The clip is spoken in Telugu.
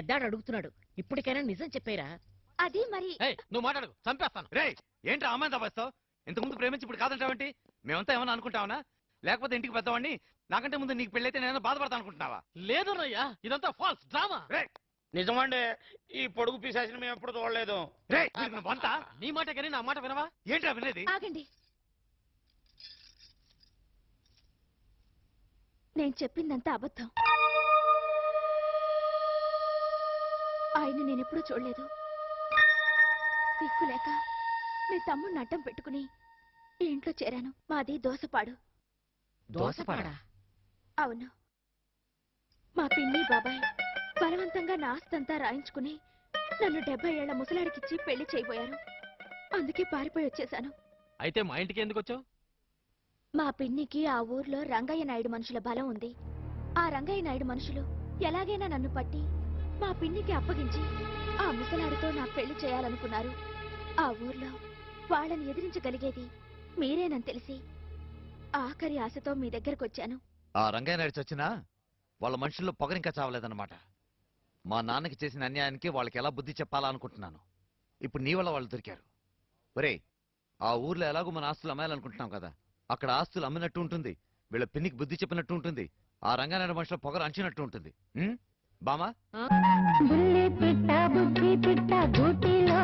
పెద్దాడు అడుగుతున్నాడు, ఇప్పటికైనా నిజం చెప్పేరా. అది మరి నువ్వు మాట్లాడు, చంపేస్తాను. రే ఏంటి అమ్మాయిని తప్పేస్తావు? ఇంతకుముందు ప్రేమించి ఇప్పుడు కాదంటావేంటి? మేమంతా ఏమన్నా అనుకుంటావనా? లేకపోతే ఇంటికి పెద్దవాడిని నాకంటే ముందు నీకు పెళ్ళైతే నేను బాధపడతా అనుకుంటున్నావా? లేదు రయ్యా, ఇదంతా ఫాల్స్ డ్రామా. నిజమండి, ఈ పొడుగు పిశాచిని మేము ఎప్పుడు చూడలేదు. నీ మాట కానీ నా మాట వినవా? ఏంటి వినేది? ఆగండి. నేను చెప్పిందంతా అబద్ధం. ఆయన నేనెప్పుడూ చూడలేదు. దిక్కులేక మీ తమ్ముడిని అడ్డం పెట్టుకుని ఈ ఇంట్లో చేరాను. మాది దోసపాడు. దోసపాడా? అవును. మా పిన్ని బాబాయ్ బలవంతంగా నా ఆస్తంతా రాయించుకుని నన్ను 70 ఏళ్ల ముసలాడికిచ్చి పెళ్లి చేయబోయారు. అందుకే పారిపోయి వచ్చేశాను. అయితే మా ఇంటికి ఎందుకు వచ్చావు? మా పిన్నికి ఆ ఊర్లో రంగయ్య నాయుడు మనుషుల బలం ఉంది. ఆ రంగయ్య నాయుడు మనుషులు ఎలాగైనా నన్ను పట్టి మా పిన్నికి అప్పగించి ఆ ముసలాడితో నా పెళ్లి చేయాలనుకున్నారు. ఆ ఊర్లో వాళ్ళని ఎదిరించగలిగేది మీరేనని తెలిసి ఆఖరి ఆశతో మీ దగ్గరకు వచ్చాను. ఆ రంగయ్య నాయుడు చచ్చినా వాళ్ళ మనుషుల్లో పొగరింకా చావలేదన్నమాట. మా నాన్నకి చేసిన అన్యాయానికి వాళ్ళకి ఎలా బుద్ధి చెప్పాలా అనుకుంటున్నాను. ఇప్పుడు నీ వల్ల వాళ్ళు దొరికారు. ఒరే, ఆ ఊర్లో ఎలాగో మన ఆస్తులు అమ్మాయాలనుకుంటున్నాం కదా, అక్కడ ఆస్తులు అమ్మినట్టు ఉంటుంది, వీళ్ళ పిన్నికి బుద్ధి చెప్పినట్టు ఉంటుంది, ఆ రంగనాయుడు మనుషుల పొగరు అంచినట్టు ఉంటుంది. బామా బుల్లి పిట్ట బుద్ధి పిట్ట గూటిలో